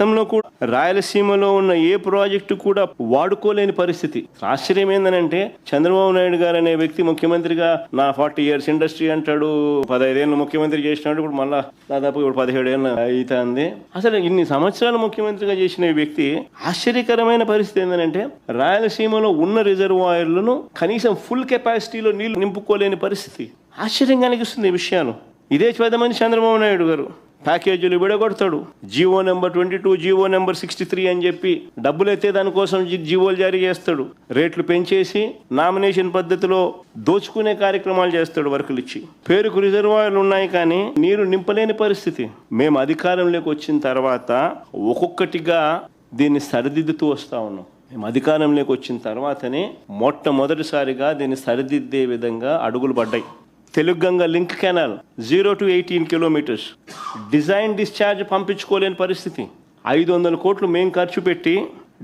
గతంలో కూడా రాయలసీమలో ఉన్న ఏ ప్రాజెక్టు కూడా వాడుకోలేని పరిస్థితి. ఆశ్చర్యం ఏందనంటే చంద్రబాబు నాయుడు గారు అనే వ్యక్తి ముఖ్యమంత్రిగా నా 40 years ఇండస్ట్రీ అంటాడు, 15 ఏళ్ళు ముఖ్యమంత్రి చేసినాడు, ఇప్పుడు మళ్ళా దాదాపు 17 ఏళ్ళు అవుతుంది. అసలు ఇన్ని సంవత్సరాలు ముఖ్యమంత్రిగా చేసిన వ్యక్తి ఆశ్చర్యకరమైన పరిస్థితి ఏంటంటే రాయలసీమలో ఉన్న రిజర్వాయర్లను కనీసం ఫుల్ కెపాసిటీలో నీళ్లు నింపుకోలేని పరిస్థితి. ఆశ్చర్యం కలిగిస్తుంది ఈ విషయాలు. ఇదే పెద్దమంది చంద్రబాబు నాయుడు గారు ప్యాకేజీలు విడగొడతాడు. జీవో నెంబర్ 22, జీవో నెంబర్ 63 అని చెప్పి డబ్బులు ఎత్తే దానికోసం జీవోలు జారీ చేస్తాడు. రేట్లు పెంచేసి నామినేషన్ పద్ధతిలో దోచుకునే కార్యక్రమాలు చేస్తాడు వర్కులు ఇచ్చి. పేరుకు రిజర్వాయర్లు ఉన్నాయి కానీ నీరు నింపలేని పరిస్థితి. మేము అధికారంలోకి వచ్చిన తర్వాత ఒక్కొక్కటిగా దీన్ని సరిదిద్దుతూ వస్తా ఉన్నాం. మేము అధికారంలోకి వచ్చిన తర్వాతనే మొట్టమొదటిసారిగా దీన్ని సరిదిద్దే విధంగా అడుగులు పడ్డాయి. Telugu Ganga link canal 0 to 18 kilometers design discharge పంపించుకోలేని పరిస్థితి. 500 కోట్లు మేము ఖర్చు పెట్టి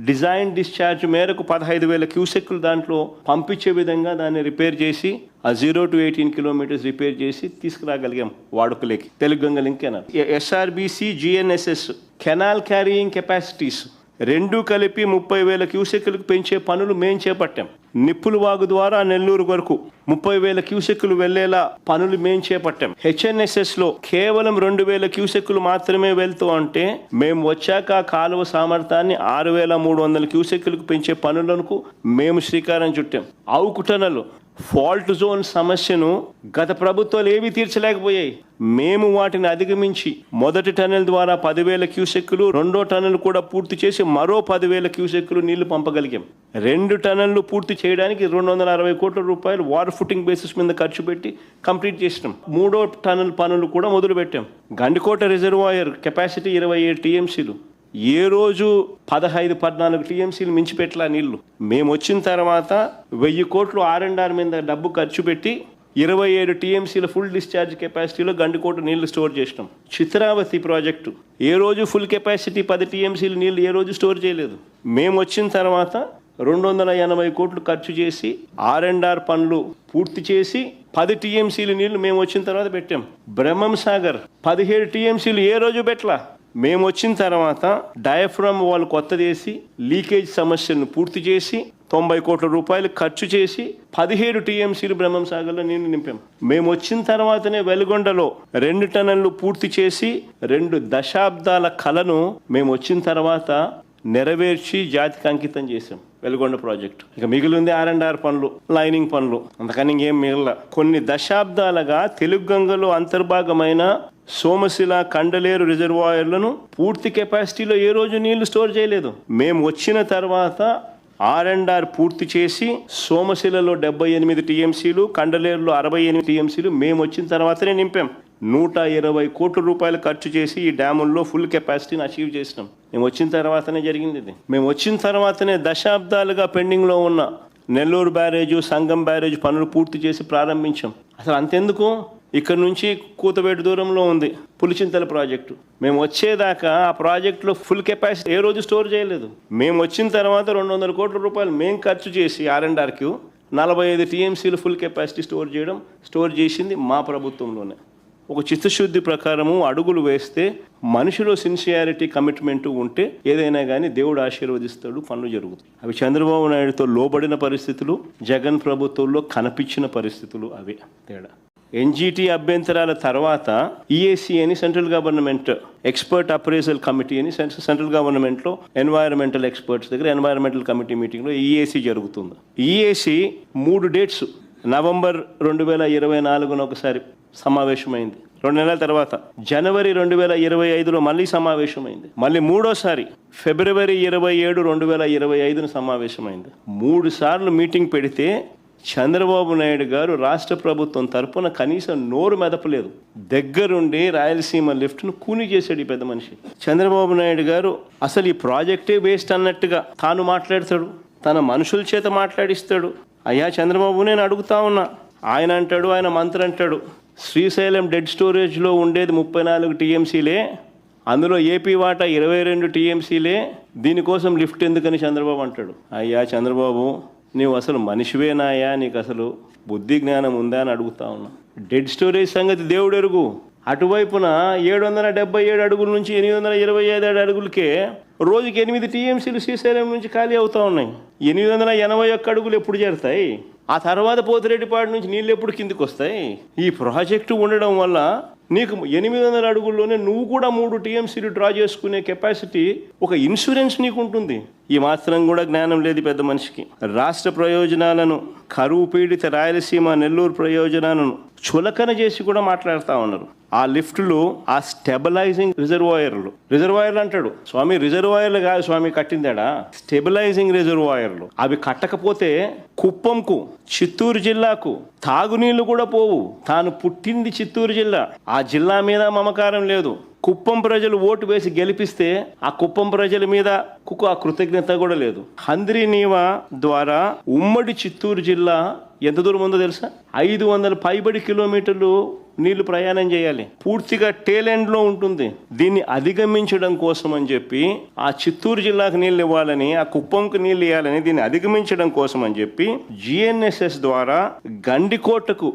డిజైన్ డిశ్చార్జ్ మేరకు 15,000 క్యూసెక్లు దాంట్లో పంపించే విధంగా దాన్ని రిపేర్ చేసి ఆ 0 to 18 kilometers రిపేర్ చేసి తీసుకురాగలిగాం వాడుకలేకి. Telugu Ganga link canal, SRBC, GNSS canal carrying capacities రెండు కలిపి 30,000 క్యూసెక్లకు పెంచే పనులు మేం చేపట్టాం. నిప్పుల వాగు ద్వారా నెల్లూరు వరకు 30,000 క్యూసెక్లు వెళ్లేలా పనులు మేం చేపట్టాం. హెచ్ఎన్ఎస్ఎస్ లో కేవలం 2,000 క్యూసెక్లు మాత్రమే వెళ్తూ అంటే మేము వచ్చాక కాలువ సామర్థ్యాన్ని 6,300 క్యూసెక్లకు పెంచే పనులకు మేము శ్రీకారం చుట్టాం. అవుకు టనల్ ఫాల్ట్ జోన్ సమస్యను గత ప్రభుత్వాలు ఏవి తీర్చలేకపోయాయి. మేము వాటిని అధిగమించి మొదటి టనల్ ద్వారా 10,000 క్యూసెక్లు, రెండో టనల్ కూడా పూర్తి చేసి మరో 10,000 క్యూసెక్లు నీళ్లు పంపగలిగాం. 2 టనళ్లు పూర్తి చేయడానికి 260 కోట్ల రూపాయలు వాటర్ ఫుటింగ్ బేసిస్ మీద ఖర్చు పెట్టి కంప్లీట్ చేసినాం. 3వ టనల్ పనులు కూడా మొదలు పెట్టాం. గండికోట రిజర్వాయర్ కెపాసిటీ 27 టీఎంసీలు. ఏ రోజు 15-14 టీఎంసీలు మించిపెట్టలా నీళ్లు. మేము వచ్చిన తర్వాత 1000 కోట్లు R&R మీద డబ్బు ఖర్చు పెట్టి 27 టీఎంసీల ఫుల్ డిశ్చార్జ్ కెపాసిటీలో గండికోట నీళ్లు స్టోర్ చేసినాం. చిత్రావతి ప్రాజెక్టు ఏ రోజు ఫుల్ కెపాసిటీ 10 టీఎంసీలు నీళ్లు ఏ రోజు స్టోర్ చేయలేదు. మేము వచ్చిన తర్వాత 280 కోట్లు ఖర్చు చేసి R&R పనులు పూర్తి చేసి 10 టీఎంసీలు నీళ్లు మేము వచ్చిన తర్వాత పెట్టాం. బ్రహ్మం సాగర్ 17 టీఎంసీలు ఏ రోజు పెట్టలా. మేము వచ్చిన తర్వాత డయాఫ్రమ్ వాళ్ళు కొత్తది వేసి లీకేజ్ సమస్యను పూర్తి చేసి 90 కోట్ల రూపాయలు ఖర్చు చేసి 17 టీఎంసీలు బ్రహ్మం సాగర్లో నీళ్లు నింపాం. మేము వచ్చిన తర్వాతనే వెలుగొండలో 2 టన్నులు పూర్తి చేసి 2 దశాబ్దాల కలను మేము వచ్చిన తర్వాత నెరవేర్చి జాతికి అంకితం చేసాం. వెలుగొండ ప్రాజెక్టు ఇక మిగిలింది R&R పనులు, లైనింగ్ పనులు, అంతకని ఇంకేం మిగిలిన. కొన్ని దశాబ్దాలుగా తెలుగు గంగలో అంతర్భాగమైన సోమశిల, కండలేరు రిజర్వాయర్లను పూర్తి కెపాసిటీలో ఏ రోజు నీళ్లు స్టోర్ చేయలేదు. మేము వచ్చిన తర్వాత R&R పూర్తి చేసి సోమశిలలో 78 టీఎంసీలు, కండలేరులో 68 టీఎంసీలు మేము వచ్చిన తర్వాతనే నింపాం. 120 కోట్ల రూపాయలు ఖర్చు చేసి ఈ డ్యాముల్లో ఫుల్ కెపాసిటీని అచీవ్ చేసినాం. మేము వచ్చిన తర్వాతనే జరిగింది ఇది. మేము వచ్చిన తర్వాతనే దశాబ్దాలుగా పెండింగ్లో ఉన్న నెల్లూరు బ్యారేజు, సంగం బ్యారేజ్ పనులు పూర్తి చేసి ప్రారంభించాం. అసలు అంతెందుకు, ఇక్కడ నుంచి కూతవేటు దూరంలో ఉంది పులిచింతల ప్రాజెక్టు. మేము వచ్చేదాకా ఆ ప్రాజెక్టులో ఫుల్ కెపాసిటీ ఏ రోజు స్టోర్ చేయలేదు. మేము వచ్చిన తర్వాత 200 కోట్ల రూపాయలు మేము ఖర్చు చేసి R&Rకి 45 టీఎంసీలు ఫుల్ కెపాసిటీ స్టోర్ చేసింది మా ప్రభుత్వంలోనే. ఒక చిత్తశుద్ధి ప్రకారము అడుగులు వేస్తే మనిషిలో సిన్సియారిటీ, కమిట్మెంట్ ఉంటే ఏదైనా కానీ దేవుడు ఆశీర్వదిస్తాడు, పనులు జరుగుతాయి. అవి చంద్రబాబు నాయుడుతో లోబడిన పరిస్థితులు, జగన్ ప్రభుత్వంలో కనిపించిన పరిస్థితులు అవే తేడా. ఎన్జిటి అభ్యంతరాల తర్వాత ఈఏసీ అని central government expert appraisal committee అని సెంట్రల్ గవర్నమెంట్లో ఎన్వైరన్మెంటల్ ఎక్స్పర్ట్స్ దగ్గర ఎన్వైరన్మెంటల్ కమిటీ మీటింగ్లో ఈఏసీ జరుగుతుంది. ఈఏసీ 3 డేట్స్ నవంబర్ 2024 ఒకసారి సమావేశమైంది. 2 నెలల తర్వాత జనవరి 2025లో మళ్ళీ సమావేశమైంది. మళ్ళీ మూడోసారి ఫిబ్రవరి 27, 2025 సమావేశమైంది. 3 సార్లు మీటింగ్ పెడితే చంద్రబాబు నాయుడు గారు రాష్ట్ర ప్రభుత్వం తరపున కనీసం నోరు మెదపలేదు. దగ్గరుండి రాయలసీమ లిఫ్ట్ను కూని చేశాడు ఈ పెద్ద మనిషి. చంద్రబాబు నాయుడు గారు అసలు ఈ ప్రాజెక్టే వేస్ట్ అన్నట్టుగా తాను మాట్లాడతాడు, తన మనుషుల చేత మాట్లాడిస్తాడు. అయ్యా చంద్రబాబు, నేను అడుగుతా ఉన్నా. ఆయన అంటాడు, ఆయన మంత్రి అంటాడు, శ్రీశైలం డెడ్ స్టోరేజ్లో ఉండేది 34 టీఎంసీలే, అందులో ఏపీ వాటా 22 టీఎంసీలే, దీనికోసం లిఫ్ట్ ఎందుకని చంద్రబాబు అంటాడు. అయ్యా చంద్రబాబు, నీవు అసలు మనిషివేనాయా? నీకు అసలు బుద్ధి జ్ఞానం ఉందా అని అడుగుతా ఉన్నా. డెడ్ స్టోరేజ్ సంగతి దేవుడు ఎరుగు. అటువైపున 777 అడుగుల నుంచి 825 అడుగులకే రోజుకి 8 టీఎంసీలు శ్రీశైలం నుంచి ఖాళీ అవుతా ఉన్నాయి. 881 అడుగులు ఎప్పుడు చేరుతాయి? ఆ తర్వాత పోతిరెడ్డిపాడు నుంచి నీళ్ళు ఎప్పుడు కిందికి వస్తాయి? ఈ ప్రాజెక్టు ఉండడం వల్ల నీకు 800 అడుగుల్లోనే నువ్వు కూడా 3 టీఎంసీలు డ్రా చేసుకునే కెపాసిటీ, ఒక ఇన్సూరెన్స్ నీకు ఉంటుంది. ఈ మాత్రం కూడా జ్ఞానం లేదు పెద్ద మనిషికి. రాష్ట్ర ప్రయోజనాలను, కరువు పీడిత రాయలసీమ నెల్లూరు ప్రయోజనాలను చులకన చేసి కూడా మాట్లాడుతూ ఉన్నారు. ఆ లిఫ్టులు, ఆ స్టెబిలైజింగ్ రిజర్వాయర్లు అంటాడు స్వామి. రిజర్వాయర్లు కాదు స్వామి కట్టిందాడా, స్టెబిలైజింగ్ రిజర్వాయర్లు. అవి కట్టకపోతే కుప్పంకు, చిత్తూరు జిల్లాకు తాగునీళ్లు కూడా పోవు. తాను పుట్టింది చిత్తూరు జిల్లా, ఆ జిల్లా మీద మమకారం లేదు. కుప్పం ప్రజలు ఓటు వేసి గెలిపిస్తే ఆ కుప్పం ప్రజల మీద ఆ కృతజ్ఞత కూడా లేదు. హంద్రీ నీవా ద్వారా ఉమ్మడి చిత్తూరు జిల్లా ఎంత దూరం ఉందో తెలుసా? 500 పైబడి కిలోమీటర్లు నీళ్లు ప్రయాణం చేయాలి. పూర్తిగా టేలెండ్లో ఉంటుంది. దీన్ని అధిగమించడం కోసం అని చెప్పి, ఆ చిత్తూరు జిల్లాకు నీళ్ళు ఇవ్వాలని, ఆ కుప్పంకు నీళ్ళు ఇవ్వాలని, దీన్ని అధిగమించడం కోసం అని చెప్పి జిఎన్ఎస్ఎస్ ద్వారా గండికోటకు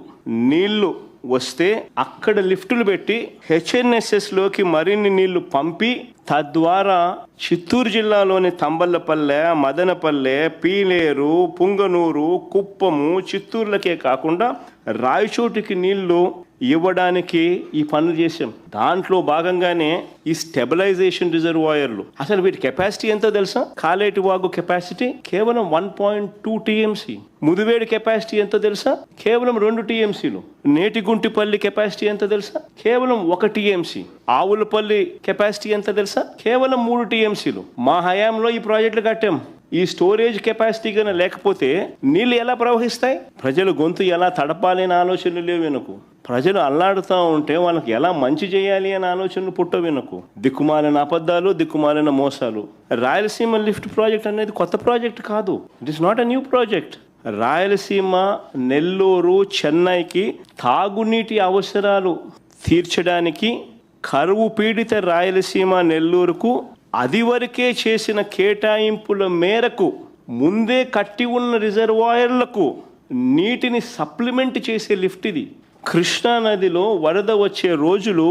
నీళ్లు వస్తే అక్కడ లిఫ్టులు పెట్టి హెచ్ఎన్ఎస్ఎస్లోకి మరిన్ని నీళ్లు పంపి, తద్వారా చిత్తూరు జిల్లాలోని తంబళ్ళపల్లె, మదనపల్లె, పీలేరు, పుంగనూరు, కుప్పము, చిత్తూరులకే కాకుండా రాయచోటికి నీళ్లు ఇవ్వడానికి ఈ పనులు చేశాం. దాంట్లో భాగంగానే ఈ స్టెబిలైజేషన్ రిజర్వాయర్లు. అసలు వీటి కెపాసిటీ ఎంతో తెలుసా? కాలేటి వాగు కెపాసిటీ కేవలం 1.2 టీఎంసీ. ముదివేడి కెపాసిటీ ఎంతో తెలుసా? కేవలం 2 టీఎంసీలు. నేటిగుంటిపల్లి కెపాసిటీ ఎంతో తెలుసా? కేవలం 1 టీఎంసీ. ఆవులపల్లి కెపాసిటీ ఎంత తెలుసా? కేవలం 3 టీఎంసీలు. మా హయాంలో ఈ ప్రాజెక్టులు కట్టాం. ఈ స్టోరేజ్ కెపాసిటీ కన్నా లేకపోతే నీళ్ళు ఎలా ప్రవహిస్తాయి? ప్రజలు గొంతు ఎలా తడపాలి అనే ఆలోచనలు లేవు వెనుకు. ప్రజలు అల్లాడుతూ ఉంటే వాళ్ళకి ఎలా మంచి చేయాలి అనే ఆలోచనలు పుట్ట వెనుకు. దిక్కుమాలిన అబద్ధాలు, దిక్కుమాలిన మోసాలు. రాయలసీమ లిఫ్ట్ ప్రాజెక్ట్ అనేది కొత్త ప్రాజెక్ట్ కాదు. It is not a new project. Rayalaseema, Nellore, చెన్నైకి తాగునీటి అవసరాలు తీర్చడానికి కరువు పీడిత రాయలసీమ, నెల్లూరుకు అది వరకే చేసిన కేటాయింపుల మేరకు ముందే కట్టి ఉన్న రిజర్వాయర్లకు నీటిని సప్లిమెంట్ చేసే లిఫ్ట్ ఇది. కృష్ణా నదిలో వరద వచ్చే రోజులు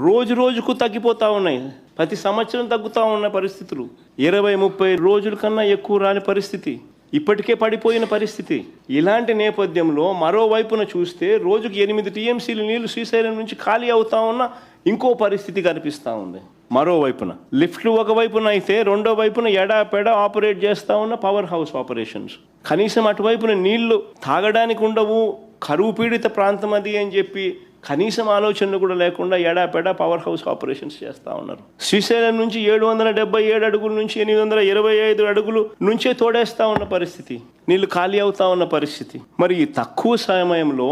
రోజు రోజుకు తగ్గిపోతూ ఉన్నాయి. ప్రతి సంవత్సరం తగ్గుతూ ఉన్న పరిస్థితులు. 20-30 రోజుల కన్నా ఎక్కువ రాని పరిస్థితి, ఇప్పటికే పడిపోయిన పరిస్థితి. ఇలాంటి నేపథ్యంలో మరోవైపున చూస్తే రోజుకు 8 టీఎంసీలు నీళ్లు శ్రీశైలం నుంచి ఖాళీ అవుతా ఉన్న ఇంకో పరిస్థితి కనిపిస్తూ ఉంది. మరోవైపున లిఫ్ట్లు ఒకవైపున అయితే, రెండో వైపున ఎడాపెడా ఆపరేట్ చేస్తూ ఉన్న పవర్ హౌస్ ఆపరేషన్స్. కనీసం అటువైపున నీళ్లు తాగడానికి ఉండవు, కరువు పీడిత ప్రాంతం అది అని చెప్పి కనీసం ఆలోచనలు కూడా లేకుండా ఎడాపెడా పవర్ హౌస్ ఆపరేషన్స్ చేస్తూ ఉన్నారు. శ్రీశైలం నుంచి 777 అడుగుల నుంచి 825 అడుగులు నుంచే తోడేస్తూ ఉన్న పరిస్థితి. నీళ్లు ఖాళీ అవుతా ఉన్న పరిస్థితి. మరి ఈ తక్కువ సమయంలో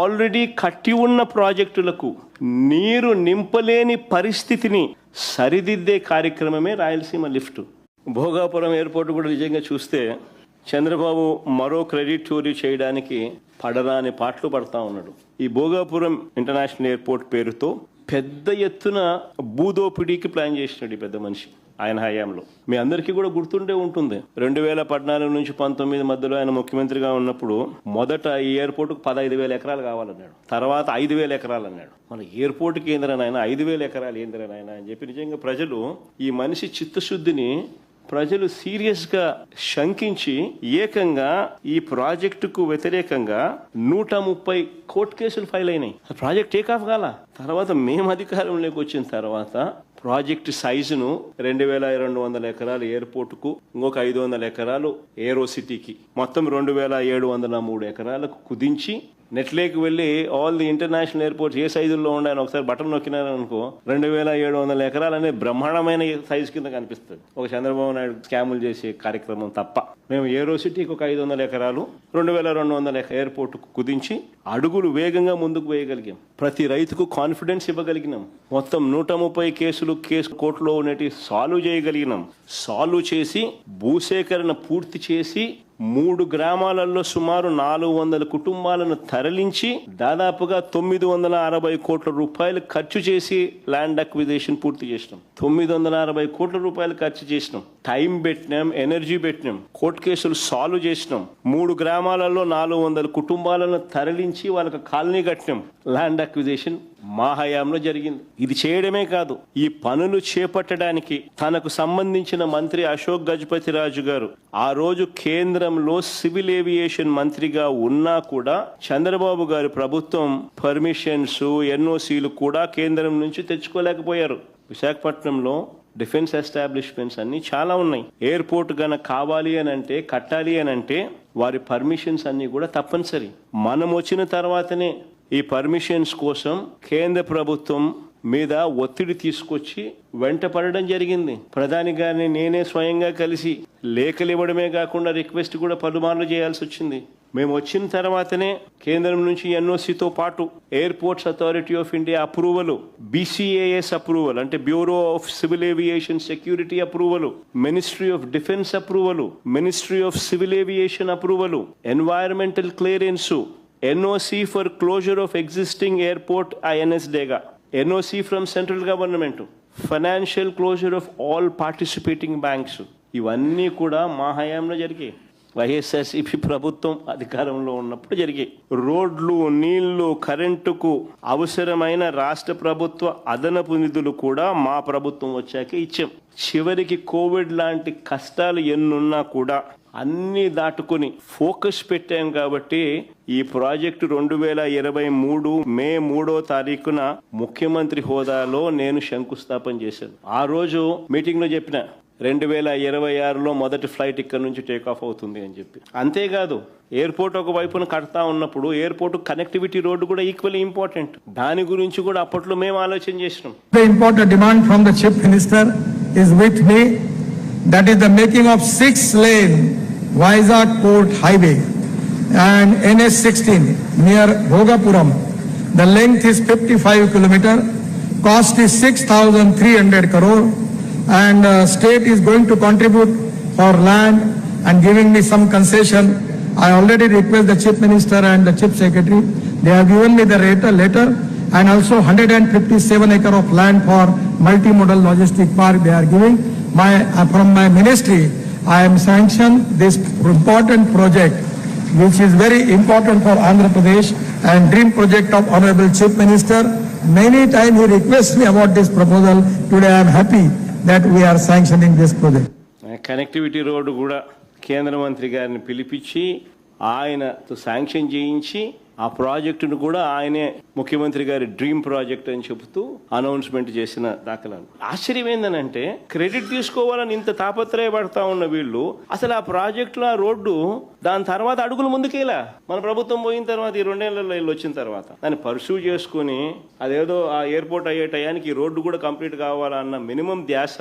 ఆల్రెడీ కట్టి ఉన్న ప్రాజెక్టులకు నీరు నింపలేని పరిస్థితిని సరిదిద్దే కార్యక్రమమే రాయలసీమ లిఫ్ట్. భోగాపురం ఎయిర్పోర్ట్ కూడా నిజంగా చూస్తే చంద్రబాబు మరో క్రెడిట్ చోరీ చేయడానికి పడరాని పాటలు పడతా ఉన్నాడు. ఈ భోగాపురం ఇంటర్నేషనల్ ఎయిర్పోర్ట్ పేరుతో పెద్ద ఎత్తున భూదోపిడీకి ప్లాన్ చేసినాడు ఈ పెద్ద మనిషి ఆయన హయాంలో. మీ అందరికీ కూడా గుర్తుండే ఉంటుంది. 2014 నుంచి 19 మధ్యలో ఆయన ముఖ్యమంత్రిగా ఉన్నప్పుడు మొదట ఈ ఎయిర్పోర్ట్కు 15,000 ఎకరాలు కావాలన్నాడు. తర్వాత 5,000 ఎకరాలు అన్నాడు. మన ఎయిర్పోర్ట్కి ఏంద్రనైనా 5,000 ఎకరాలు ఏంద్రనైనా అని చెప్పి నిజంగా ప్రజలు ఈ మనిషి చిత్తశుద్ధిని ప్రజలు సీరియస్గా శంకించి ఏకంగా ఈ ప్రాజెక్టుకు వ్యతిరేకంగా 130 కోర్టు కేసులు ఫైల్ అయినాయి. ప్రాజెక్ట్ టేక్ ఆఫ్ కాల. తర్వాత మేము అధికారంలోకి వచ్చిన తర్వాత ప్రాజెక్టు సైజును 2,200 ఎకరాలు ఎయిర్పోర్టుకు, ఇంకొక 500 ఎకరాలు ఏరో సిటీకి, మొత్తం 2,703 ఎకరాలకు కుదించి నెట్లేకి వెళ్ళి ఆల్ ది ఇంటర్నేషనల్ ఎయిర్పోర్ట్స్ ఏ సైజుల్లో ఉన్నాయని ఒకసారి బటన్ నొక్కినారనుకో 2,700 ఎకరాలు అనే బ్రహ్మాండమైన సైజు కింద కనిపిస్తుంది. ఒక చంద్రబాబు నాయుడు స్కాములు చేసే కార్యక్రమం తప్ప. మేము ఏరో సిటీకి ఒక 500 ఎకరాలు, 2,200 ఎయిర్పోర్టుకు కుదించి అడుగులు వేగంగా ముందుకు వేయగలిగాం. ప్రతి రైతుకు కాన్ఫిడెన్స్ ఇవ్వగలిగినాం. మొత్తం 130 కేసు కోర్టులో ఉన్నటి సాల్వ్ చేయగలిగినాం. సాల్వ్ చేసి భూసేకరణ పూర్తి చేసి 3 గ్రామాలలో సుమారు 400 కుటుంబాలను తరలించి దాదాపుగా 960 కోట్ల రూపాయలు ఖర్చు చేసి ల్యాండ్ అక్విజిషన్ పూర్తి చేసినాం. 960 కోట్ల రూపాయలు ఖర్చు చేసినాం. టైం పెట్టినాం, ఎనర్జీ పెట్టినాం, కోర్టు కేసులు సాల్వ్ చేసినాం, 3 గ్రామాలలో 400 కుటుంబాలను తరలించి వాళ్ళకి కాలనీ కట్టినాం. ల్యాండ్ అక్విజిషన్ మా హయాంలో జరిగింది. ఇది చేయడమే కాదు, ఈ పనులు చేపట్టడానికి తనకు సంబంధించిన మంత్రి అశోక్ గజపతి రాజు గారు ఆ రోజు కేంద్రంలో సివిల్ ఏవియేషన్ మంత్రిగా ఉన్నా కూడా చంద్రబాబు గారి ప్రభుత్వం పర్మిషన్స్, ఎన్ఓసీలు కూడా కేంద్రం నుంచి తెచ్చుకోలేకపోయారు. విశాఖపట్నంలో డిఫెన్స్ ఎస్టాబ్లిష్మెంట్స్ అన్ని చాలా ఉన్నాయి. ఎయిర్పోర్ట్ గన కావాలి అని అంటే, కట్టాలి అని అంటే వారి పర్మిషన్స్ అన్ని కూడా తప్పనిసరి. మనం వచ్చిన తర్వాతనే ఈ పర్మిషన్స్ కోసం కేంద్ర ప్రభుత్వం మీద ఒత్తిడి తీసుకొచ్చి వెంట పడడం జరిగింది. ప్రధాని గారిని నేనే స్వయంగా కలిసి లేఖలు ఇవ్వడమే కాకుండా రిక్వెస్ట్ కూడా పలుమార్లు చేయాల్సి వచ్చింది. మేము వచ్చిన తర్వాతనే కేంద్రం నుంచి ఎన్ఓసితో పాటు airports authority of India approval, BCAS approval అంటే bureau of civil aviation security approval, ministry of defence approval, ministry of civil aviation approval, environmental clearance, NOC for closure of existing airport INS Dega, NOC from central government, financial closure of all participating banks, ఇవన్నీ కూడా మా హయాంలో జరిగాయి. వైఎస్ఆర్సీపీ ప్రభుత్వం అధికారంలో ఉన్నప్పుడు జరిగాయి. రోడ్లు, నీళ్లు, కరెంటుకు అవసరమైన రాష్ట్ర ప్రభుత్వ అదనపు నిధులు కూడా మా ప్రభుత్వం వచ్చాక ఇచ్చాం. చివరికి కోవిడ్ లాంటి కష్టాలు ఎన్నున్నా కూడా అన్ని దాటుకుని ఫోకస్ పెట్టాం కాబట్టి ఈ ప్రాజెక్టు 2023 మే 3వ తారీఖున ముఖ్యమంత్రి హోదాలో నేను శంకుస్థాపన చేశాను. ఆ రోజు మీటింగ్ లో చెప్పిన 2026లో మొదటి ఫ్లైట్ ఇక్కడ నుంచి టేక్ ఆఫ్ అవుతుంది అని చెప్పి. అంతేకాదు ఎయిర్పోర్ట్ ఒక వైపున కడతా ఉన్నప్పుడు ఎయిర్పోర్ట్ కనెక్టివిటీ రోడ్డు కూడా ఈక్వల్లీ ఇంపార్టెంట్. దాని గురించి కూడా అప్పట్లో మేము ఆలోచన చేసినాం. The important demand from the Chief Minister is with me, that is the making of 6-lane Vizag Port Highway and NH16 near Bhogapuram. The length is 55 km, cost is 6,300 crore, and state is going to contribute for land and giving me some concession. I already request the Chief Minister and the Chief Secretary. They have given me the letter and also 157 acre of land for multimodal logistic park they are giving. From my ministry, I am sanctioned this important project, which is very important for Andhra Pradesh and dream project of Honorable Chief Minister. Many times he requests me about this proposal. Today I am happy that we are sanctioning this project. Connectivity road కూడా కేంద్ర మంత్రి గారిని పిలిపించి ఆయనతో sanction చేయించి ఆ ప్రాజెక్టును కూడా ఆయనే ముఖ్యమంత్రి గారి డ్రీమ్ ప్రాజెక్ట్ అని చెబుతూ అనౌన్స్మెంట్ చేసిన దాఖలాలు. ఆశ్చర్యం ఏందనంటే క్రెడిట్ తీసుకోవాలని ఇంత తాపత్రయపడతా ఉన్న వీళ్ళు అసలు ఆ ప్రాజెక్టులో ఆ రోడ్డు దాని తర్వాత అడుగులు ముందుకేలా మన ప్రభుత్వం పోయిన తర్వాత ఈ 2 ఏళ్లలో వీళ్ళు వచ్చిన తర్వాత దాన్ని పర్సూ చేసుకుని అదేదో ఆ ఎయిర్పోర్ట్ అయ్యే టయానికి ఈ రోడ్డు కూడా కంప్లీట్ కావాలన్న మినిమం ధ్యాస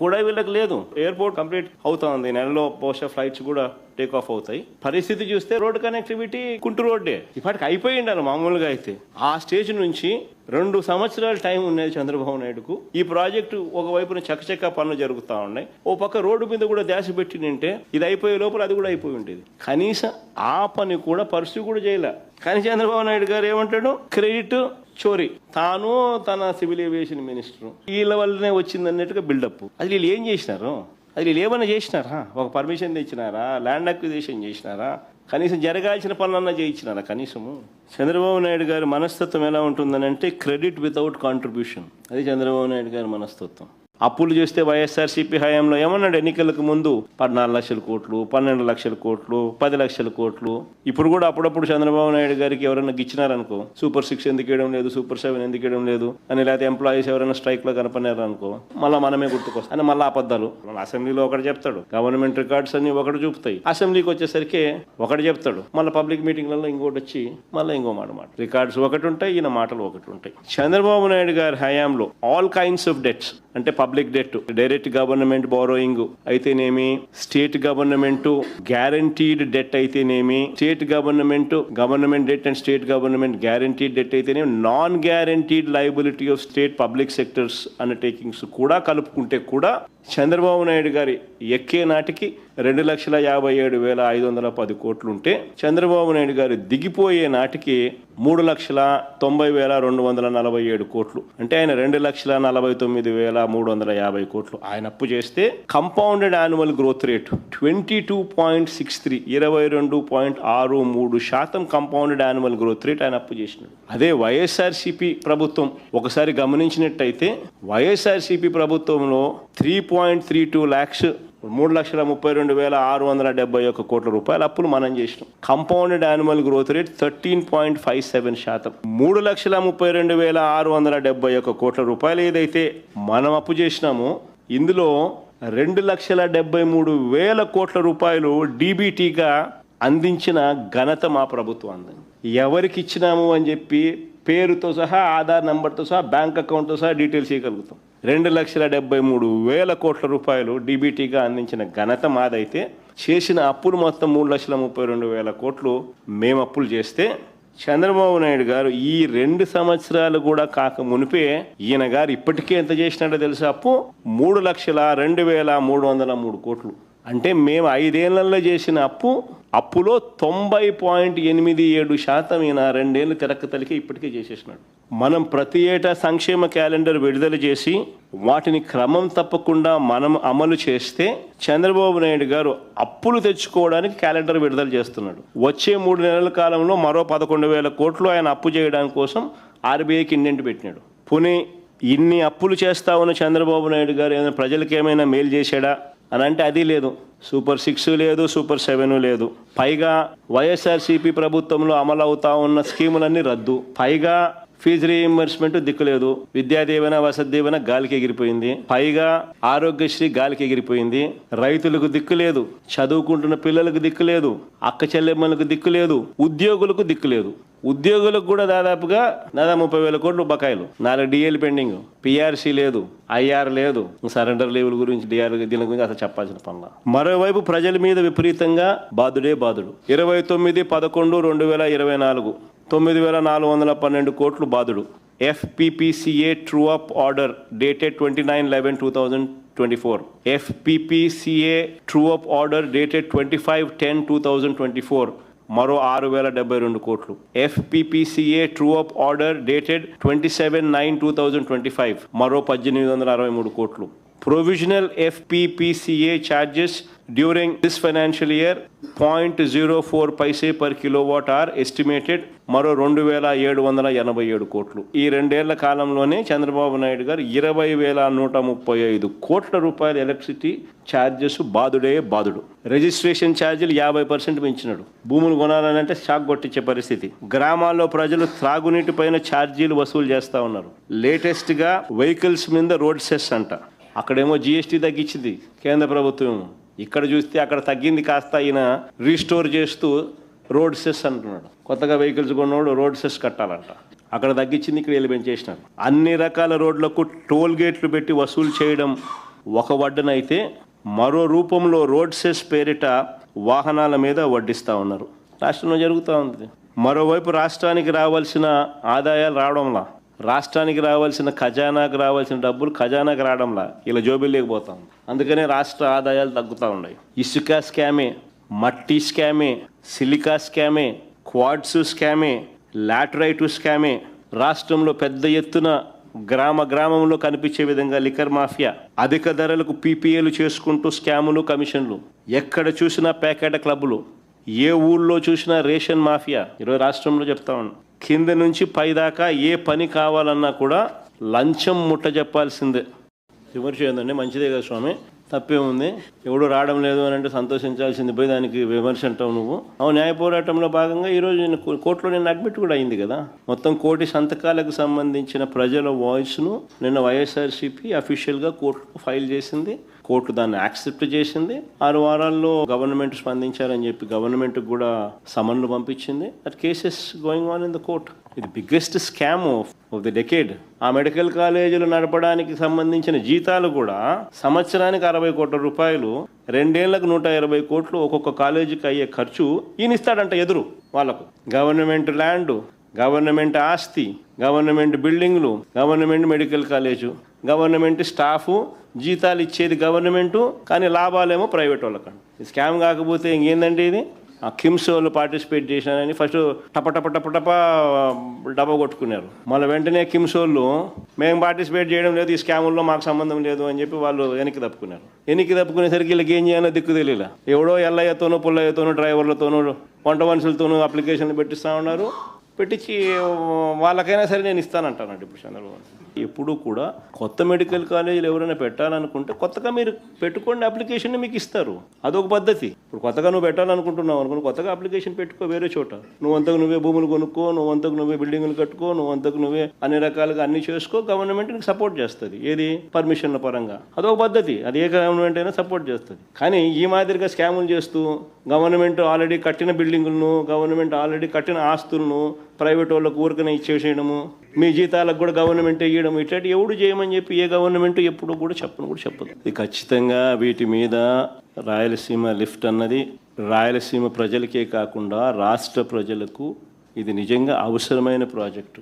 కూడా వీళ్ళకి లేదు. ఎయిర్పోర్ట్ కంప్లీట్ అవుతా ఉంది, నెలలో బహుశా ఫ్లైట్స్ కూడా టేక్ ఆఫ్ అవుతాయి. పరిస్థితి చూస్తే రోడ్ కనెక్టివిటీ కుంటు రోడ్డే ఇప్పటికి అయిపోయి ఉండాలి. మామూలుగా అయితే ఆ స్టేజ్ నుంచి 2 సంవత్సరాల టైం ఉన్నది చంద్రబాబు నాయుడుకు. ఈ ప్రాజెక్టు ఒకవైపున చకచకా పనులు జరుగుతూ ఉన్నాయి, ఓ పక్క రోడ్డు మీద కూడా ధ్యాస పెట్టినంటే ఇది అయిపోయే లోపల అది కూడా అయిపోయి ఉండేది. కనీసం ఆ పని కూడా పరిస్థితి కూడా చేయలే. కానీ చంద్రబాబు నాయుడు గారు ఏమంటాడు, క్రెడిట్ చోరీ, తాను తన సివిల్ ఏవియేషన్ మినిస్టర్ వీళ్ళ వల్లనే వచ్చిందన్నట్టుగా బిల్డప్. అది వీళ్ళు ఏం చేసినారు, అది వీళ్ళు ఏమైనా చేసినారా? ఒక పర్మిషన్ తెచ్చినారా? ల్యాండ్ అక్విజిషన్ చేసినారా? కనీసం జరగాల్సిన పనులన్నా చేయించినారా? కనీసము చంద్రబాబు నాయుడు గారి మనస్తత్వం ఎలా ఉంటుందని అంటే క్రెడిట్ వితౌట్ కాంట్రిబ్యూషన్. అది చంద్రబాబు నాయుడు గారి మనస్తత్వం. అప్పులు చేస్తే వైఎస్ఆర్సీపీ హయాంలో ఏమన్నాడు, ఎన్నికలకు ముందు 14 లక్షల కోట్లు, 12 లక్షల కోట్లు, 10 లక్షల కోట్లు. ఇప్పుడు కూడా అప్పుడప్పుడు చంద్రబాబు నాయుడు గారికి ఎవరైనా గిచ్చినారనుకో, సూపర్ 6 ఎందుకు వేయడం లేదు, సూపర్ 7 ఎందుకు వేయడం లేదు అని, లేకపోతే ఎంప్లాయీస్ ఎవరైనా స్ట్రైక్ లో కనపడినారనుకో మళ్ళీ మనమే గుర్తుకొస్తాం అని మళ్ళీ అబద్ధాలు. అసెంబ్లీలో ఒకటి చెప్తాడు, గవర్నమెంట్ రికార్డ్స్ అన్ని ఒకటి చూపుతాయి, అసెంబ్లీకి వచ్చేసరికి ఒకటి చెప్తాడు, మళ్ళీ పబ్లిక్ మీటింగ్లలో ఇంకోటి వచ్చి మళ్ళీ ఇంకో మాట. రికార్డ్స్ ఒకటి ఉంటాయి, ఈయన మాటలు ఒకటి ఉంటాయి. చంద్రబాబు నాయుడు గారి హయాంలో ఆల్ కైండ్స్ ఆఫ్ డెట్స్ అంటే public debt, direct government borrowing అయితేనేమి, స్టేట్ గవర్నమెంట్ గ్యారంటీడ్ డెట్ అయితేనేమి, state government debt and state government guaranteed debt అయితేనేమి, non guaranteed liability of state public sectors undertakings కూడా కలుపుకుంటే కూడా చంద్రబాబు నాయుడు గారి ఎక్కే నాటికి 2,57,510 కోట్లుంటే చంద్రబాబు నాయుడు గారు దిగిపోయే నాటికి 3,90,247 కోట్లు. అంటే ఆయన 2,49,350 కోట్లు ఆయన అప్పు చేస్తే compounded annual growth rate 22.63 22.63% compounded annual growth rate ఆయన అప్పు చేసినాడు. అదే వైఎస్ఆర్సీపీ ప్రభుత్వం ఒకసారి గమనించినట్టయితే వైఎస్ఆర్సీపీ ప్రభుత్వంలో 3.32 lakhs 3,32,671 కోట్ల రూపాయల అప్పులు మనం చేసినాం. Compounded annual growth rate 13.57%. 3,32,671 కోట్ల రూపాయలు ఏదైతే మనం అప్పు చేసినామో ఇందులో 2,73,000 కోట్ల రూపాయలు డీబీటీగా అందించిన ఘనత మా ప్రభుత్వం అందింది. ఎవరికి ఇచ్చినాము అని చెప్పి పేరుతో సహా ఆధార్ నెంబర్తో సహా బ్యాంక్ అకౌంట్తో సహా డీటెయిల్స్ ఇవ్వగలుగుతాం. 2,73,000 కోట్ల రూపాయలు డీబీటీగా అందించిన ఘనత మాదైతే చేసిన అప్పులు మొత్తం 3,32,000 కోట్లు మేము అప్పులు చేస్తే చంద్రబాబు నాయుడు గారు ఈ 2 సంవత్సరాలు కూడా కాక మునిపే ఈయన గారు ఇప్పటికే ఎంత చేసినట్టు తెలుసా అప్పు 3,02,303 కోట్లు. అంటే మేము 5 ఏళ్లలో చేసిన అప్పులో 90.87% ఈయన 2 ఏళ్ళు తెరక్క తలికి ఇప్పటికే చేసేసినాడు. మనం ప్రతి ఏటా సంక్షేమ క్యాలెండర్ విడుదల చేసి వాటిని క్రమం తప్పకుండా మనం అమలు చేస్తే చంద్రబాబు నాయుడు గారు అప్పులు తెచ్చుకోవడానికి క్యాలెండర్ విడుదల చేస్తున్నాడు. వచ్చే 3 నెలల కాలంలో మరో 11,000 కోట్లు ఆయన అప్పు చేయడానికి కోసం ఆర్బీఐకి ఇండెంట్ పెట్టినాడు. పోనీ ఇన్ని అప్పులు చేస్తా ఉన్న చంద్రబాబు నాయుడు గారు ఏమైనా ప్రజలకు ఏమైనా మేలు చేశాడా అని అంటే అది లేదు. సూపర్ 6 లేదు, సూపర్ 7 లేదు. పైగా వైఎస్ఆర్సీపీ ప్రభుత్వంలో అమలు అవుతా ఉన్న స్కీములన్నీ రద్దు. పైగా ఫీజు రీయింబర్స్మెంట్ దిక్కులేదు. విద్యాదీవెన, వసతి దీవెన గాలికి ఎగిరిపోయింది. పైగా ఆరోగ్యశ్రీ గాలికి ఎగిరిపోయింది. రైతులకు దిక్కు లేదు, చదువుకుంటున్న పిల్లలకు దిక్కు లేదు, అక్క చెల్లెమ్మలకు దిక్కు లేదు, ఉద్యోగులకు దిక్కు లేదు. ఉద్యోగులకు కూడా దాదాపు 30,000 కోట్లు బకాయిలు, 4 డిఏలు పెండింగ్, పిఆర్సీ లేదు, ఐఆర్ లేదు, సరెండర్ లీవుల గురించి డిఆర్ దీని గురించి అసలు చెప్పాల్సిన పనుల. మరోవైపు ప్రజల మీద విపరీతంగా బాధుడే బాధుడు. 29/11/2024 9,412 కోట్లు బాధుడు. FPPCA true up order dated 29/11/2024. FPPCA true up order dated 25/10/2024 మరో 6,072 కోట్లు. FPPCA true up order dated 27/9/2025 మరో 1,863 కోట్లు. Provisional FPPCA charges during this financial year 0.04 paise per kilowatt hour estimated మరో 2,787 కోట్లు. ఈ 2 ఏళ్ల కాలంలోనే చంద్రబాబు నాయుడు గారు 20,135 కోట్ల రూపాయల ఎలక్ట్రిసిటీ ఛార్జెస్ బాధుడే బాధుడు. రిజిస్ట్రేషన్ ఛార్జీలు 50% పెంచినాడు. భూములు కొనాలంటే షాక్ కొట్టించే పరిస్థితి. గ్రామాల్లో ప్రజలు త్రాగునీటి పైన ఛార్జీలు వసూలు చేస్తూ ఉన్నారు. లేటెస్ట్గా వెహికల్స్ మీద రోడ్ సెస్ అంట. అక్కడేమో జీఎస్టీ తగ్గించింది కేంద్ర ప్రభుత్వం. ఇక్కడ చూస్తే అక్కడ తగ్గింది కాస్త ఈయన రీస్టోర్ చేస్తూ రోడ్ సెస్ అంటున్నాడు. కొత్తగా వెహికల్స్ కొన్నోడు రోడ్ సెస్ కట్టాలంట. అక్కడ తగ్గించింది, ఇక్కడ వీళ్ళు పెంచేసినారు. అన్ని రకాల రోడ్లకు టోల్ గేట్లు పెట్టి వసూలు చేయడం ఒక వడ్డనైతే మరో రూపంలో రోడ్ సెస్ పేరిట వాహనాల మీద వడ్డిస్తూ ఉన్నారు. రాష్ట్రంలో జరుగుతూ ఉంది. మరోవైపు రాష్ట్రానికి రావాల్సిన ఆదాయాలు రావడంలా, రాష్ట్రానికి రావాల్సిన ఖజానాకు రావాల్సిన డబ్బులు ఖజానాకు రావడంలా ఇలా జోబిల్ లేకపోతాం. అందుకనే రాష్ట్ర ఆదాయాలు తగ్గుతూ ఉన్నాయి. ఇసుక స్కామే, మట్టి స్కామే, సిలికా స్కామే, క్వాడ్స్ స్కామే, లాటరైట్ స్కామే. రాష్ట్రంలో పెద్ద ఎత్తున గ్రామంలో కనిపించే విధంగా లిక్కర్ మాఫియా, అధిక ధరలకు పీపీఏలు చేసుకుంటూ స్కాములు, కమిషన్లు. ఎక్కడ చూసినా ప్యాకెట్ క్లబ్బులు, ఏ ఊళ్ళో చూసినా రేషన్ మాఫియా. ఈరోజు రాష్ట్రంలో చెప్తా ఉన్నాం, కింద నుంచి పైదాకా ఏ పని కావాలన్నా కూడా లంచం ముట్ట చెప్పాల్సిందే. విమర్శ ఏందండి, మంచిదే కదా స్వామి, తప్పే ఉంది. ఎవడు రావడం లేదు అని అంటే సంతోషించాల్సింది పోయి దానికి విమర్శ అంటావు నువ్వు. న్యాయ పోరాటంలో భాగంగా ఈరోజు నేను కోర్టులో నేను అడ్మిట్ కూడా అయింది కదా. మొత్తం 1 కోటి సంతకాలకు సంబంధించిన ప్రజల వాయిస్ను నిన్న వైఎస్ఆర్సీపీ అఫీషియల్గా కోర్టులో ఫైల్ చేసింది. కోర్టు దాన్ని యాక్సెప్ట్ చేసింది. 6 వారాల్లో గవర్నమెంట్ స్పందించారని చెప్పి గవర్నమెంట్ కూడా సమన్లు పంపించింది. That cases going on in the court. ఇది biggest scam of the decade. ఆ మెడికల్ కాలేజీలు నడపడానికి సంబంధించిన జీతాలు కూడా సంవత్సరానికి 60 కోట్ల రూపాయలు, 2 ఏళ్లకు 120 కోట్లు ఒక్కొక్క కాలేజీకి అయ్యే ఖర్చు ఈయన ఇస్తాడంట ఎదురు వాళ్ళకు. గవర్నమెంట్ ల్యాండ్, గవర్నమెంట్ ఆస్తి, గవర్నమెంట్ బిల్డింగ్లు, government medical college, government staff, జీతాలు ఇచ్చేది గవర్నమెంటు, కానీ లాభాలేమో ప్రైవేట్ వాళ్ళకండి. స్కామ్ కాకపోతే ఇంకేందండి ఇది? ఆ కిమ్స్ వాళ్ళు పార్టిసిపేట్ చేసినారని ఫస్ట్ టప డబ్బా కొట్టుకున్నారు. మళ్ళీ వెంటనే కిమ్స్ వాళ్ళు మేము పార్టిసిపేట్ చేయడం లేదు, ఈ స్కాముల్లో మాకు సంబంధం లేదు అని చెప్పి వాళ్ళు వెనక్కి తప్పుకునేసరికి వీళ్ళకి ఏం చేయాలో దిక్కు తెలియలా. ఎవడో ఎల్లయ్యతోనూ పుల్లయ్యతోనూ డ్రైవర్లతోనూ వంట మనుషులతోనూ అప్లికేషన్లు పెట్టిస్తూ ఉన్నారు. పెట్టించి వాళ్ళకైనా సరే నేను ఇస్తానంటానండి ఇప్పుడు చంద్రబాబు. ఎప్పుడు కూడా కొత్త మెడికల్ కాలేజీలు ఎవరైనా పెట్టాలనుకుంటే కొత్తగా మీరు పెట్టుకోండి, అప్లికేషన్ మీకు ఇస్తారు. అదొక పద్ధతి. ఇప్పుడు కొత్తగా నువ్వు పెట్టాలనుకుంటున్నావు అనుకుని కొత్తగా అప్లికేషన్ పెట్టుకో వేరే చోట. నువ్వంతకు నువ్వే భూములు కొనుక్కో, నువ్వంతకు నువ్వే బిల్డింగులు కట్టుకో, నువ్వంతకు నువ్వే అన్ని రకాలుగా అన్ని చేసుకో. గవర్నమెంట్ నీకు సపోర్ట్ చేస్తుంది. ఏది? పర్మిషన్ల పరంగా. అదొక పద్ధతి. అది ఏ గవర్నమెంట్ అయినా సపోర్ట్ చేస్తుంది. కానీ ఈ మాదిరిగా స్కాములు చేస్తూ గవర్నమెంట్ ఆల్రెడీ కట్టిన బిల్డింగులను, గవర్నమెంట్ ఆల్రెడీ కట్టిన ఆస్తులను ప్రైవేట్ వాళ్ళకు ఊరికనే ఇచ్చేసేయడము, మీ జీతాలకు కూడా గవర్నమెంట్ ఇవ్వడం, ఇట్లాంటి ఎవడు చేయమని చెప్పి ఏ గవర్నమెంట్ ఎప్పుడు కూడా చెప్పదు. ఇది ఖచ్చితంగా వీటి మీద రాయలసీమ లిఫ్ట్ అన్నది రాయలసీమ ప్రజలకే కాకుండా రాష్ట్ర ప్రజలకు ఇది నిజంగా అవసరమైన ప్రాజెక్టు.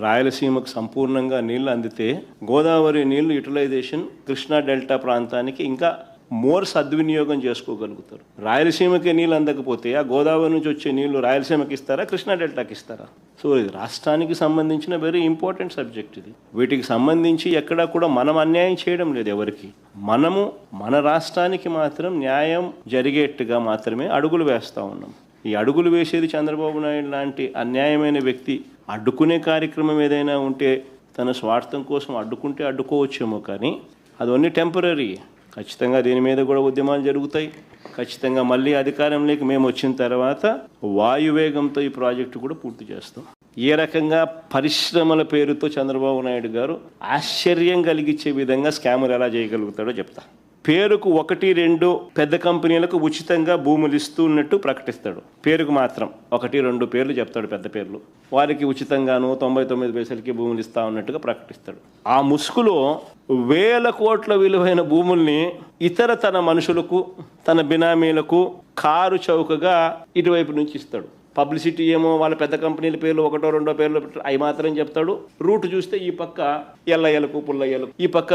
రాయలసీమకు సంపూర్ణంగా నీళ్లు అందితే గోదావరి నీళ్లు యూటిలైజేషన్ కృష్ణా డెల్టా ప్రాంతానికి ఇంకా మోర్ సద్వినియోగం చేసుకోగలుగుతారు. రాయలసీమకి నీళ్ళు అందకపోతే ఆ గోదావరి నుంచి వచ్చే నీళ్లు రాయలసీమకి ఇస్తారా, కృష్ణా డెల్టాకి ఇస్తారా? సో ఇది రాష్ట్రానికి సంబంధించిన వెరీ ఇంపార్టెంట్ సబ్జెక్ట్. ఇది వీటికి సంబంధించి ఎక్కడా కూడా మనం అన్యాయం చేయడం లేదు ఎవరికి. మనము మన రాష్ట్రానికి మాత్రం న్యాయం జరిగేట్టుగా మాత్రమే అడుగులు వేస్తూ ఉన్నాం. ఈ అడుగులు వేసేది చంద్రబాబు నాయుడు లాంటి అన్యాయమైన వ్యక్తి అడ్డుకునే కార్యక్రమం ఏదైనా ఉంటే తన స్వార్థం కోసం అడ్డుకోవచ్చేమో, కానీ అది ఓన్లీ టెంపరీ. ఖచ్చితంగా దీని మీద కూడా ఉద్యమాలు జరుగుతాయి. ఖచ్చితంగా మళ్ళీ అధికారంలోకి మేము వచ్చిన తర్వాత వాయువేగంతో ఈ ప్రాజెక్టు కూడా పూర్తి చేస్తాం. ఏ రకంగా పరిశ్రమల పేరుతో చంద్రబాబు నాయుడు గారు ఆశ్చర్యం కలిగించే విధంగా స్కాములు ఎలా చేయగలుగుతాడో చెప్తా. పేరుకు 1-2 పెద్ద కంపెనీలకు ఉచితంగా భూములు ఇస్తున్నట్టు ప్రకటిస్తాడు. పేరుకు మాత్రం 1-2 పేర్లు చెప్తాడు, పెద్ద పేర్లు. వారికి ఉచితంగాను 99 పైసలకి భూములు ఇస్తా ఉన్నట్టుగా ప్రకటిస్తాడు. ఆ ముసుగులో వేల కోట్ల విలువైన భూముల్ని తన మనుషులకు, తన బినామీలకు కారు చౌకగా ఇటువైపు నుంచి ఇస్తాడు. పబ్లిసిటీ ఏమో వాళ్ళ పెద్ద కంపెనీల పేర్లు 1-2 పేర్లు అవి మాత్రం చెప్తాడు. రూట్ చూస్తే ఈ పక్క ఎల్లయ్యలకు పుల్లయ్యలకు, ఈ పక్క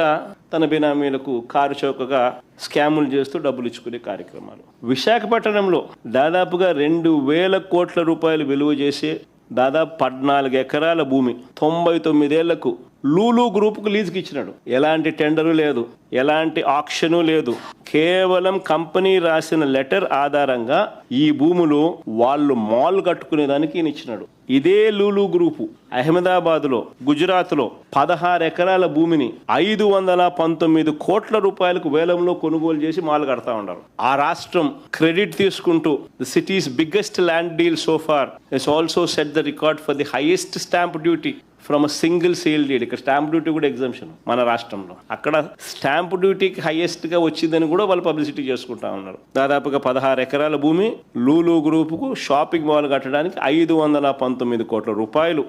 తన బినామీలకు కారు చౌకగా స్కాములు చేస్తూ డబ్బులు ఇచ్చుకునే కార్యక్రమాలు. విశాఖపట్నంలో దాదాపుగా 2,000 కోట్ల రూపాయలు విలువ చేసే దాదాపు 14 ఎకరాల భూమి 99 ఏళ్లకు లూలు గ్రూప్కు లీజుకి ఇచ్చినాడు. ఎలాంటి టెండరు లేదు, ఎలాంటి ఆక్షను లేదు. కేవలం కంపెనీ రాసిన లెటర్ ఆధారంగా ఈ భూములు వాళ్ళు మాల్ కట్టుకునేదానికి ఈయన ఇచ్చినాడు. ఇదే లూలు గ్రూపు అహ్మదాబాద్లో, గుజరాత్లో 16 ఎకరాల భూమిని 519 కోట్ల రూపాయలకు వేలంలో కొనుగోలు చేసి మాల్ కడతా ఉన్నారు. ఆ రాష్ట్రం క్రెడిట్ తీసుకుంటూ the city's biggest land deal so far he's also set the record for the highest stamp duty from a single sale deed. ఇక్కడ స్టాంప్ డ్యూటీ కూడా ఎగ్జామ్షన్ మన రాష్ట్రంలో. అక్కడ స్టాంప్ డ్యూటీకి హైయెస్ట్గా వచ్చిందని కూడా వాళ్ళు పబ్లిసిటీ చేసుకుంటా ఉన్నారు. దాదాపుగా 16 ఎకరాల భూమి లూలు గ్రూపుకు షాపింగ్ మాల్ కట్టడానికి 519 కోట్ల రూపాయలు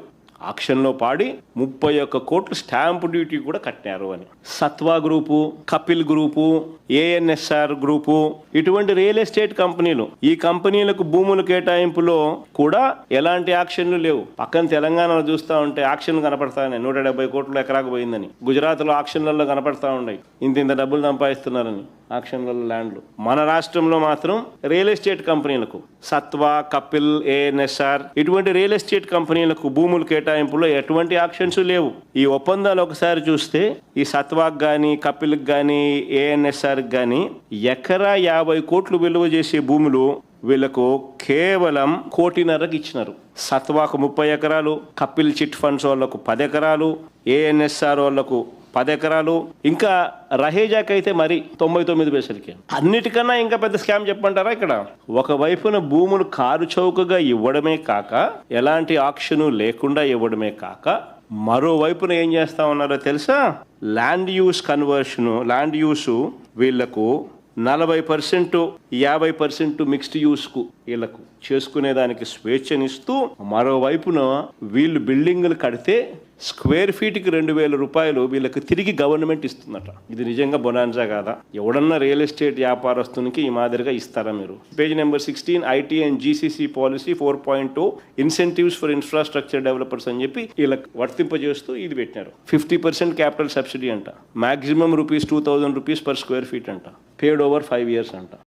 ఆక్షన్లో పాడి 31 కోట్లు స్టాంప్ డ్యూటీ కూడా కట్టారు అని. Satva group, Kapil group, ANSR group, ఇటువంటి రియల్ ఎస్టేట్ కంపెనీలు, ఈ కంపెనీలకు భూముల కేటాయింపులో కూడా ఎలాంటి ఆక్షన్లు లేవు. పక్కన తెలంగాణలో చూస్తూ ఉంటే ఆక్షన్లు కనపడతాయి. 170 కోట్లు ఎకరాకు పోయిందని. గుజరాత్లో ఆక్షన్లలో కనపడతా ఉన్నాయి, ఇంత డబ్బులు సంపాదిస్తున్నారని ఆక్షన్లలో ల్యాండ్లు. మన రాష్ట్రంలో మాత్రం రియల్ ఎస్టేట్ కంపెనీలకు, సత్వా, కపిల్, ఏఎన్ఎస్ఆర్ ఇటువంటి రియల్ ఎస్టేట్ కంపెనీలకు భూములు కేటాయింపులో ఎటువంటి ఆక్షన్స్ లేవు. ఈ ఒప్పందాలు ఒకసారి చూస్తే ఈ సత్వాకు కానీ, కపిల్కి కానీ, ఏఎన్ఎస్ఆర్కి కానీ ఎకరా 50 కోట్లు విలువ చేసే భూములు వీళ్లకు కేవలం 1.5 కోటికి ఇచ్చినారు. సత్వాకు 30 ఎకరాలు, కపిల్ చిట్ ఫండ్స్ వాళ్లకు 10 ఎకరాలు, ఏఎన్ఎస్ఆర్ వాళ్లకు 10 ఎకరాలు, ఇంకా రహేజాకి అయితే మరి 99 పైసలకి. అన్నిటికన్నా ఇంకా పెద్ద స్కామ్ చెప్పంటారా ఇక్కడ? ఒకవైపున భూములు కారు చౌకగా ఇవ్వడమే కాక, ఎలాంటి ఆక్షను లేకుండా ఇవ్వడమే కాక, మరోవైపున ఏం చేస్తా ఉన్నారో తెలుసా? ల్యాండ్ యూస్ కన్వర్షను, ల్యాండ్ యూసు వీళ్లకు 40%, 50% మిక్స్డ్ యూస్కు వీళ్లకు చేసుకునేదానికి స్వేచ్ఛనిస్తూ, మరోవైపున వీళ్ళు బిల్డింగులు కడితే స్క్వేర్ ఫీట్కి 2,000 రూపాయలు వీళ్ళకి తిరిగి గవర్నమెంట్ ఇస్తుందట. ఇది నిజంగా బొనాన్సా కాదా? ఎవడన్నా రియల్ ఎస్టేట్ వ్యాపారస్తునికి ఈ మాదిరిగా ఇస్తారా మీరు? Page number 16 IT and GCC policy 4.2 incentives for infrastructure developers అని చెప్పి వీళ్ళకి వర్తింపజేస్తూ ఇది పెట్టినారు. 50% క్యాపిటల్ సబ్సిడీ అంట, మాక్సిమం ₹2,000 per square feet అంట, పేడ్ ఓవర్ 5 years అంట.